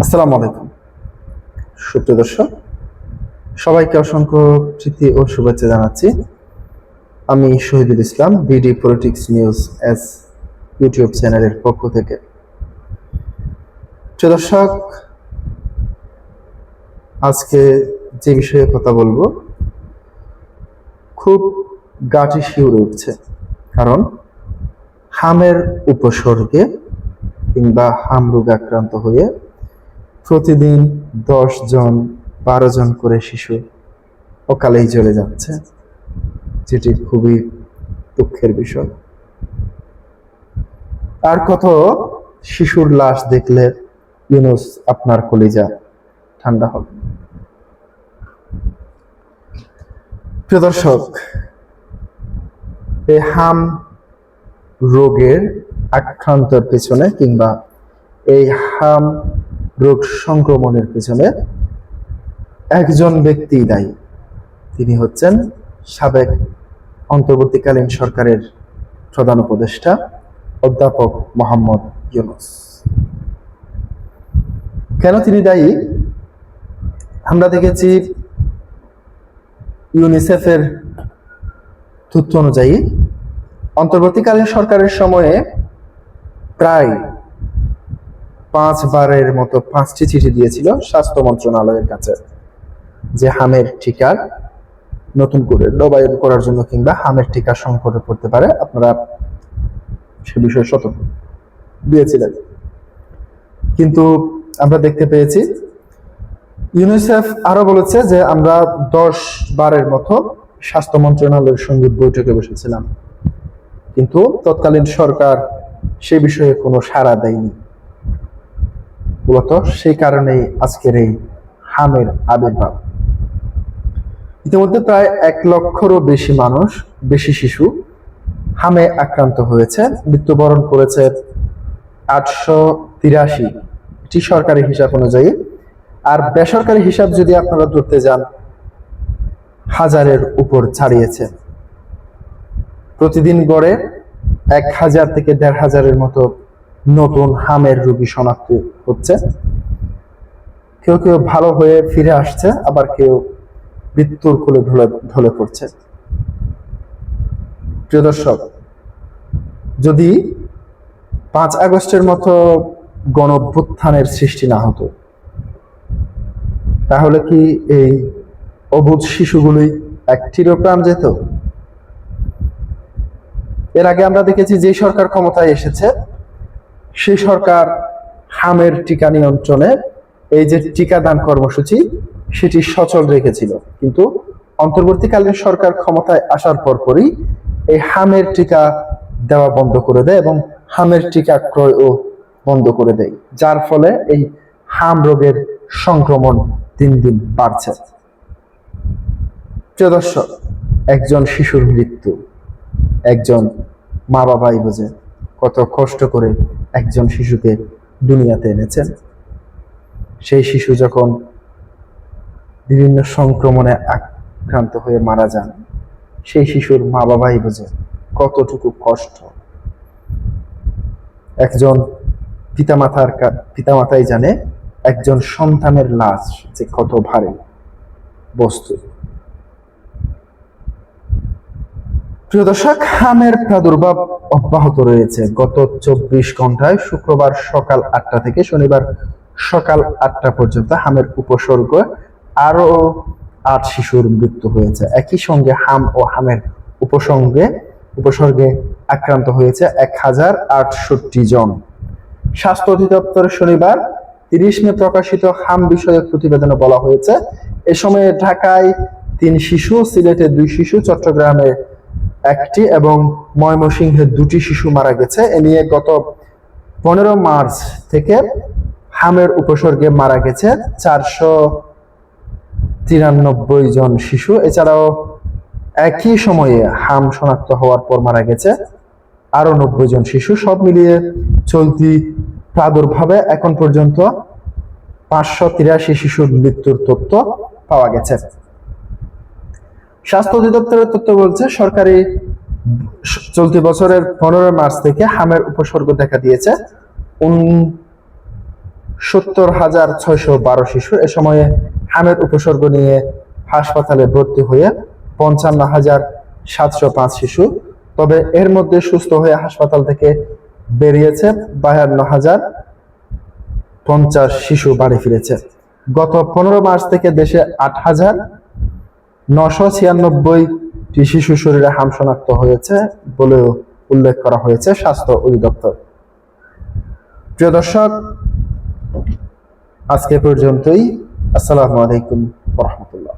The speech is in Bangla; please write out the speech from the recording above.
আসসালামু আলাইকুম সুপ্রিয় দর্শক, সবাইকে অসংখ্য প্রীতি ও শুভেচ্ছা জানাচ্ছি। আমি Shahidul Islam, BD politics news এস ইউটিউব চ্যানেলের পক্ষ থেকে। প্রিয় দর্শক, আজকে যে বিষয়ে কথা বলবো খুব গাটি শিউরে উঠছে, কারণ হামের উপসর্গে কিংবা হাম রোগে আক্রান্ত হয়ে প্রতিদিন 10 জন 12 জন করে শিশু অকালেই চলে যাচ্ছে, যেটি খুবই দুঃখের বিষয়। আর কত শিশুর লাশ দেখলে ইউনুস আপনার কলিজা ঠান্ডা হবে। প্রিয় দর্শক, এই হাম রোগের আক্রান্তের পেছনে কিংবা এই হাম রোগ সংক্রমণের পেছনে একজন ব্যক্তি দায়ী। তিনি হচ্ছেন সাবেক অন্তর্বর্তীকালীন সরকারের প্রধান উপদেষ্টা অধ্যাপক মোহাম্মদ ইউনুস। কেন তিনি দায়ী? আমরা দেখেছি ইউনিসেফের তথ্য অনুযায়ী অন্তর্বর্তীকালীন সরকারের সময়ে প্রায় 5 বারের মতো 5টি চিঠি দিয়েছিল স্বাস্থ্য মন্ত্রণালয়ের কাছে, যে হামের টিকার নতুন করে নবায়ন করার জন্য কিংবা হামের টিকা সংকটে পড়তে পারে, আপনারা সে বিষয়ে সতর্ক দিয়েছিলেন। কিন্তু আমরা দেখতে পেয়েছি ইউনিসেফ আরো বলেছে যে আমরা 10 বারের মতো স্বাস্থ্য মন্ত্রণালয়ের সঙ্গে বৈঠকে বসেছিলাম, কিন্তু তৎকালীন সরকার সে বিষয়ে কোনো সাড়া দেয়নি। মূলত সেই কারণেই আজকের এই হামের আবির্ভাব। ইতিমধ্যে প্রায় 1 লক্ষেরও বেশি শিশু হামে আক্রান্ত হয়েছে, মৃত্যুবরণ করেছে 883, এটি সরকারি হিসাব অনুযায়ী। আর বেসরকারি হিসাব যদি আপনারা ধরতে যান, 1000-এর উপর ছাড়িয়েছে। প্রতিদিন গড়ে 1000 থেকে 1500-এর মতো নতুন হামের রোগী শনাক্ত হচ্ছে। কেউ কেউ ভালো হয়ে ফিরে আসছে, আবার কেউ মৃত্যুর কোলে ঢলে পড়ছে। প্রিয় দর্শক, যদি 5 আগস্টের মতো গণঅভ্যুত্থানের সৃষ্টি না হতো, তাহলে কি এই অবুঝ শিশুগুলি একটিরও প্রাণ যেত? এর আগে আমরা দেখেছি যে সরকার ক্ষমতায় এসেছে, সেই সরকার হামের টিকা নিয়ন্ত্রণে এই যে টিকাদান কর্মসূচি সেটি সচল রেখেছিল, কিন্তু অন্তর্বর্তীকালীন সরকার ক্ষমতায় আসার পরপরই এই হামের টিকা দেওয়া বন্ধ করে দেয় এবং হামের টিকা ক্রয়ও বন্ধ করে দেয়, যার ফলে এই হাম রোগের সংক্রমণ দিন দিন বাড়ছে। প্রিয় দর্শক, একজন শিশুর মৃত্যু একজন মা বাবাই বোঝে কত কষ্ট করে একজন শিশুকে দুনিয়াতে এনেছেন। সেই শিশু যখন বিভিন্ন সংক্রমণে আক্রান্ত হয়ে মারা যান, সেই শিশুর মা বাবাই বোঝে কতটুকু কষ্ট। একজন পিতামাতাই জানে একজন সন্তানের লাশ যে কত ভারী বস্তু। প্রিয় দর্শক, হামের প্রাদুর্ভাব অব্যাহত রয়েছে। গত 24 ঘন্টায় শুক্রবার সকাল 8টা থেকে শনিবার সকাল 8টা পর্যন্ত হামের উপসর্গ আরো 8 শিশুর মৃত্যু হয়েছে। একই সঙ্গে হাম ও হামের উপসর্গে আক্রান্ত হয়েছে 1068 জন। স্বাস্থ্য অধিদপ্তর শনিবার 30 মে প্রকাশিত হাম বিষয়ক প্রতিবেদনে বলা হয়েছে, এ সময়ে ঢাকায় 3 শিশু, সিলেটে 2 শিশু, চট্টগ্রামে 1টি এবং ময়মনসিংহে 2টি শিশু মারা গেছে। এ নিয়ে গত 15 মার্চ থেকে হামের উপসর্গে মারা গেছে 493 জন শিশু। এছাড়াও একই সময়ে হাম শনাক্ত হওয়ার পর মারা গেছে আরো 90 জন শিশু। সব মিলিয়ে চলতি প্রাদুর্ভাবে এখন পর্যন্ত 583 শিশুর মৃত্যুর তথ্য পাওয়া গেছে। স্বাস্থ্য অধিদপ্তরের তথ্য বলছে, সরকারি চলতি বছরের 15 মার্চ থেকে হামের উপসর্গ দেখা দিয়েছে 70,612 শিশু এ সময়ে হামের উপসর্গ নিয়ে হাসপাতালে ভর্তি হয়ে 55,705 শিশু। তবে এর মধ্যে সুস্থ হয়ে হাসপাতাল থেকে বেরিয়েছে 52,050 শিশু বাড়ি ফিরেছে। গত 15 মার্চ থেকে দেশে 8,996টি শিশু শরীরে হাম শনাক্ত হয়েছে বলেও উল্লেখ করা হয়েছে স্বাস্থ্য অধিদপ্তর। প্রিয় দর্শক, আজকে পর্যন্তই। আসসালামু আলাইকুম ওয়া রাহমাতুল্লাহ।